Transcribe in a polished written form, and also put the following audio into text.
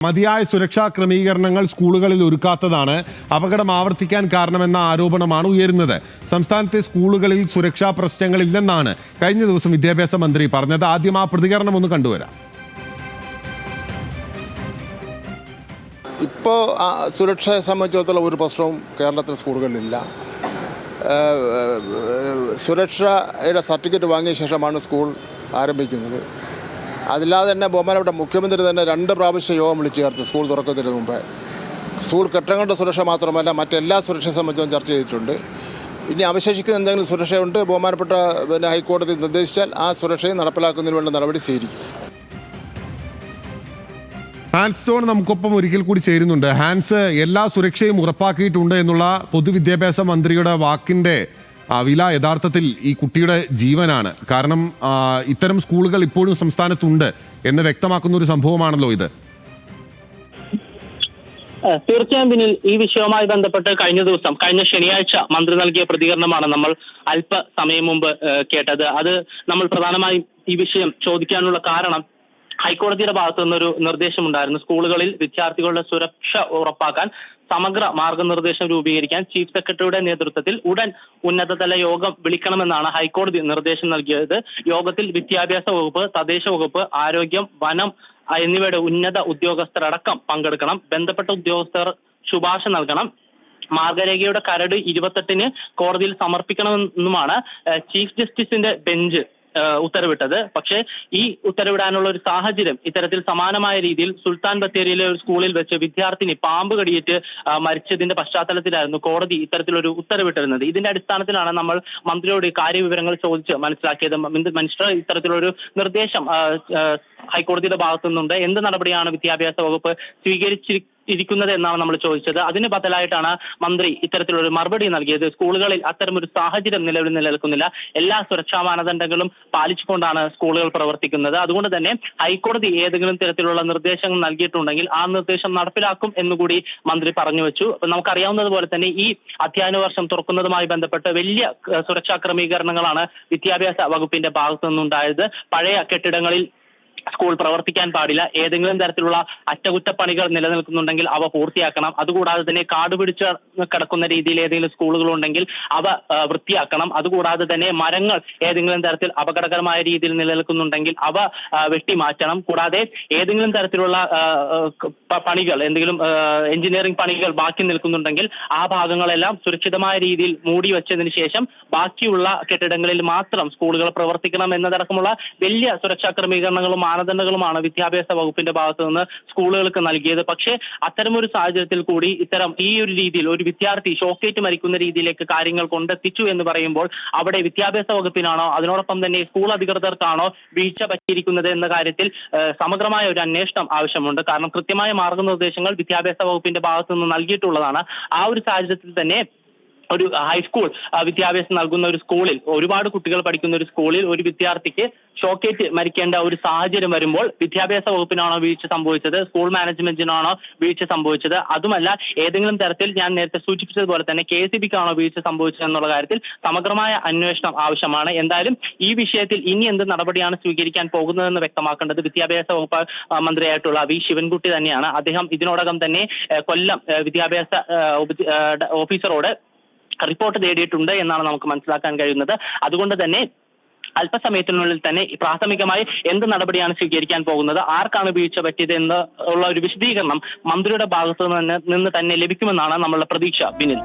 മതിയായ സുരക്ഷാ ക്രമീകരണങ്ങൾ സ്കൂളുകളിൽ ഒരുക്കാത്തതാണ് അപകടം ആവർത്തിക്കാൻ കാരണമെന്ന ആരോപണമാണ് ഉയരുന്നത്. സംസ്ഥാനത്തെ സ്കൂളുകളിൽ സുരക്ഷാ പ്രശ്നങ്ങളില്ലെന്നാണ് കഴിഞ്ഞ ദിവസം വിദ്യാഭ്യാസ മന്ത്രി പറഞ്ഞത്. ആദ്യം ആ പ്രതികരണം ഒന്ന് കണ്ടുവരാം. ഇപ്പോൾ സുരക്ഷയെ സംബന്ധിച്ചിടത്തോളം ഒരു പ്രശ്നവും കേരളത്തിലെ സ്കൂളുകളിലില്ല. സുരക്ഷയുടെ സർട്ടിഫിക്കറ്റ് വാങ്ങിയ ശേഷമാണ് സ്കൂൾ ആരംഭിക്കുന്നത്. അതില്ലാതെ തന്നെ ബഹുമാനപ്പെട്ട മുഖ്യമന്ത്രി തന്നെ 2 പ്രാവശ്യം യോഗം വിളിച്ചു ചേർത്ത് സ്കൂൾ തുറക്കുന്നതിന് മുമ്പ്. സ്കൂൾ കെട്ടിടങ്ങളുടെ സുരക്ഷ മാത്രമല്ല മറ്റെല്ലാ സുരക്ഷയെ സംബന്ധിച്ചും ചർച്ച ചെയ്തിട്ടുണ്ട്. ഇനി അവശേഷിക്കുന്ന എന്തെങ്കിലും സുരക്ഷയുണ്ട് ബഹുമാനപ്പെട്ട ഹൈക്കോടതി നിർദ്ദേശിച്ചാൽ ആ സുരക്ഷയും നടപ്പിലാക്കുന്നതിന് വേണ്ട നടപടി സ്വീകരിക്കും. ഹാൻസ് ജോൺ നമുക്കൊപ്പം ഒരിക്കൽ കൂടി ചേരുന്നുണ്ട്. ഹാൻസ്, എല്ലാ സുരക്ഷയും ഉറപ്പാക്കിയിട്ടുണ്ട് എന്നുള്ള പൊതുവിദ്യാഭ്യാസ മന്ത്രിയുടെ വാക്കിന്റെ വില യഥാർത്ഥത്തിൽ ഈ കുട്ടിയുടെ ജീവനാണ്. കാരണം ഇത്തരം സ്കൂളുകൾ ഇപ്പോഴും സംസ്ഥാനത്തുണ്ട് എന്ന് വ്യക്തമാക്കുന്ന ഒരു സംഭവമാണല്ലോ ഇത്. തീർച്ചയായും പിന്നിൽ ഈ വിഷയവുമായി ബന്ധപ്പെട്ട് കഴിഞ്ഞ ശനിയാഴ്ച മന്ത്രി നൽകിയ പ്രതികരണമാണ് നമ്മൾ അല്പസമയം മുമ്പ് കേട്ടത്. അത് നമ്മൾ പ്രധാനമായും ഈ വിഷയം ചോദിക്കാനുള്ള കാരണം ഹൈക്കോടതിയുടെ ഭാഗത്തു നിന്നൊരു നിർദ്ദേശമുണ്ടായിരുന്നു. സ്കൂളുകളിൽ വിദ്യാർത്ഥികളുടെ സുരക്ഷ ഉറപ്പാക്കാൻ സമഗ്ര മാർഗനിർദ്ദേശം രൂപീകരിക്കാൻ ചീഫ് സെക്രട്ടറിയുടെ നേതൃത്വത്തിൽ ഉടൻ ഉന്നതതല യോഗം വിളിക്കണമെന്നാണ് ഹൈക്കോടതി നിർദ്ദേശം നൽകിയത്. യോഗത്തിൽ വിദ്യാഭ്യാസ വകുപ്പ്, തദ്ദേശ വകുപ്പ്, ആരോഗ്യം, വനം എന്നിവയുടെ ഉന്നത ഉദ്യോഗസ്ഥരടക്കം പങ്കെടുക്കണം. ബന്ധപ്പെട്ട ഉദ്യോഗസ്ഥർ ശുപാർശ നൽകണം. മാർഗരേഖയുടെ കരട് 28-ന് കോടതിയിൽ സമർപ്പിക്കണമെന്നുമാണ് ചീഫ് ജസ്റ്റിസിന്റെ ബെഞ്ച് ഉത്തരവിട്ടത്. പക്ഷേ ഈ ഉത്തരവിടാനുള്ള ഒരു സാഹചര്യം ഇത്തരത്തിൽ സമാനമായ രീതിയിൽ സുൽത്താൻ ബത്തേരിയിലെ ഒരു സ്കൂളിൽ വെച്ച് വിദ്യാർത്ഥിനി പാമ്പ് കടിയേറ്റ് മരിച്ചതിന്റെ പശ്ചാത്തലത്തിലായിരുന്നു കോടതി ഇത്തരത്തിലൊരു ഉത്തരവിട്ടിരുന്നത്. ഇതിന്റെ അടിസ്ഥാനത്തിലാണ് നമ്മൾ മന്ത്രിയോട് കാര്യവിവരങ്ങൾ ചോദിച്ച് മനസ്സിലാക്കിയത്. മിനിസ്റ്റർ ഇത്തരത്തിലൊരു നിർദ്ദേശം ഹൈക്കോടതിയുടെ ഭാഗത്തു നിന്നുണ്ട്. എന്ത് നടപടിയാണ് വിദ്യാഭ്യാസ വകുപ്പ് സ്വീകരിച്ചിരിക്കുന്നത് എന്നാണ് നമ്മൾ ചോദിച്ചത്. അതിന് ബദലായിട്ടാണ് മന്ത്രി ഇത്തരത്തിലൊരു മറുപടി നൽകിയത്. സ്കൂളുകളിൽ അത്തരമൊരു സാഹചര്യം നിലനിൽക്കുന്നില്ല. എല്ലാ സുരക്ഷാ മാനദണ്ഡങ്ങളും പാലിച്ചുകൊണ്ടാണ് സ്കൂളുകൾ പ്രവർത്തിക്കുന്നത്. അതുകൊണ്ട് തന്നെ ഹൈക്കോടതി ഏതെങ്കിലും തരത്തിലുള്ള നിർദ്ദേശങ്ങൾ നൽകിയിട്ടുണ്ടെങ്കിൽ ആ നിർദ്ദേശം നടപ്പിലാക്കും എന്നുകൂടി മന്ത്രി പറഞ്ഞു വെച്ചു. നമുക്കറിയാവുന്നതുപോലെ തന്നെ ഈ അധ്യയന വർഷം തുറക്കുന്നതുമായി ബന്ധപ്പെട്ട് വലിയ സുരക്ഷാ ക്രമീകരണങ്ങളാണ് വിദ്യാഭ്യാസ വകുപ്പിന്റെ ഭാഗത്തു നിന്നുണ്ടായത്. പഴയ കെട്ടിടങ്ങളിൽ സ്കൂൾ പ്രവർത്തിക്കാൻ പാടില്ല. ഏതെങ്കിലും തരത്തിലുള്ള അറ്റകുറ്റപ്പണികൾ നിലനിൽക്കുന്നുണ്ടെങ്കിൽ അവ പൂർത്തിയാക്കണം. അതുകൂടാതെ തന്നെ കാട് പിടിച്ച് കിടക്കുന്ന രീതിയിൽ ഏതെങ്കിലും സ്കൂളുകൾ ഉണ്ടെങ്കിൽ അവ വൃത്തിയാക്കണം. അതുകൂടാതെ തന്നെ മരങ്ങൾ ഏതെങ്കിലും തരത്തിൽ അപകടകരമായ രീതിയിൽ നിലനിൽക്കുന്നുണ്ടെങ്കിൽ അവ വെട്ടിമാറ്റണം. കൂടാതെ ഏതെങ്കിലും തരത്തിലുള്ള പണികൾ, എന്തെങ്കിലും എഞ്ചിനീയറിംഗ് പണികൾ ബാക്കി നിൽക്കുന്നുണ്ടെങ്കിൽ ആ ഭാഗങ്ങളെല്ലാം സുരക്ഷിതമായ രീതിയിൽ മൂടി വെച്ചതിന് ശേഷം ബാക്കിയുള്ള കെട്ടിടങ്ങളിൽ മാത്രം സ്കൂളുകൾ പ്രവർത്തിക്കണം എന്നതടക്കമുള്ള വലിയ സുരക്ഷാ ക്രമീകരണങ്ങളും മാനദണ്ഡങ്ങളുമാണ് വിദ്യാഭ്യാസ വകുപ്പിന്റെ ഭാഗത്തു നിന്ന് സ്കൂളുകൾക്ക് നൽകിയത്. പക്ഷേ അത്തരമൊരു സാഹചര്യത്തിൽ കൂടി ഈ ഒരു രീതിയിൽ ഒരു വിദ്യാർത്ഥി ഷോക്കേറ്റ് മരിക്കുന്ന രീതിയിലേക്ക് കാര്യങ്ങൾ കൊണ്ടെത്തിച്ചു എന്ന് പറയുമ്പോൾ അവിടെ വിദ്യാഭ്യാസ വകുപ്പിനാണോ അതിനോടൊപ്പം തന്നെ സ്കൂൾ അധികൃതർക്കാണോ വീഴ്ച പറ്റിയിരിക്കുന്നത് എന്ന കാര്യത്തിൽ സമഗ്രമായ ഒരു അന്വേഷണം ആവശ്യമുണ്ട്. കാരണം കൃത്യമായ മാർഗനിർദ്ദേശങ്ങൾ വിദ്യാഭ്യാസ വകുപ്പിന്റെ ഭാഗത്തു നിന്ന് നൽകിയിട്ടുള്ളതാണ്. ആ ഒരു സാഹചര്യത്തിൽ തന്നെ ഒരു ഹൈസ്കൂൾ വിദ്യാഭ്യാസം നൽകുന്ന ഒരു സ്കൂളിൽ, ഒരുപാട് കുട്ടികൾ പഠിക്കുന്ന ഒരു സ്കൂളിൽ ഒരു വിദ്യാർത്ഥിക്ക് ഷോക്കേറ്റ് മരിക്കേണ്ട ഒരു സാഹചര്യം വരുമ്പോൾ വിദ്യാഭ്യാസ വകുപ്പിനാണോ വീഴ്ച സംഭവിച്ചത്, സ്കൂൾ മാനേജ്മെന്റിനാണോ വീഴ്ച സംഭവിച്ചത്, അതുമല്ല ഏതെങ്കിലും തരത്തിൽ ഞാൻ നേരത്തെ സൂചിപ്പിച്ചതുപോലെ തന്നെ KCBക്കാണോ വീഴ്ച സംഭവിച്ചത് എന്നുള്ള കാര്യത്തിൽ സമഗ്രമായ അന്വേഷണം ആവശ്യമാണ്. എന്തായാലും ഈ വിഷയത്തിൽ ഇനി എന്ത് നടപടിയാണ് സ്വീകരിക്കാൻ പോകുന്നതെന്ന് വ്യക്തമാക്കേണ്ടത് വിദ്യാഭ്യാസ വകുപ്പ് മന്ത്രിയായിട്ടുള്ള V ശിവൻകുട്ടി തന്നെയാണ്. അദ്ദേഹം ഇതിനോടകം തന്നെ കൊല്ലം വിദ്യാഭ്യാസ ഓഫീസറോട് റിപ്പോർട്ട് തേടിയിട്ടുണ്ട് എന്നാണ് നമുക്ക് മനസ്സിലാക്കാൻ കഴിയുന്നത്. അതുകൊണ്ട് തന്നെ അല്പസമയത്തിനുള്ളിൽ തന്നെ പ്രാഥമികമായി എന്ത് നടപടിയാണ് സ്വീകരിക്കാൻ പോകുന്നത്, ആർക്കാണ് വീഴ്ച പറ്റിയത് എന്ന് ഉള്ള ഒരു വിശദീകരണം മന്ത്രിയുടെ ഭാഗത്തു നിന്ന് തന്നെ ലഭിക്കുമെന്നാണ് നമ്മളുടെ പ്രതീക്ഷ. ബിനിൽ.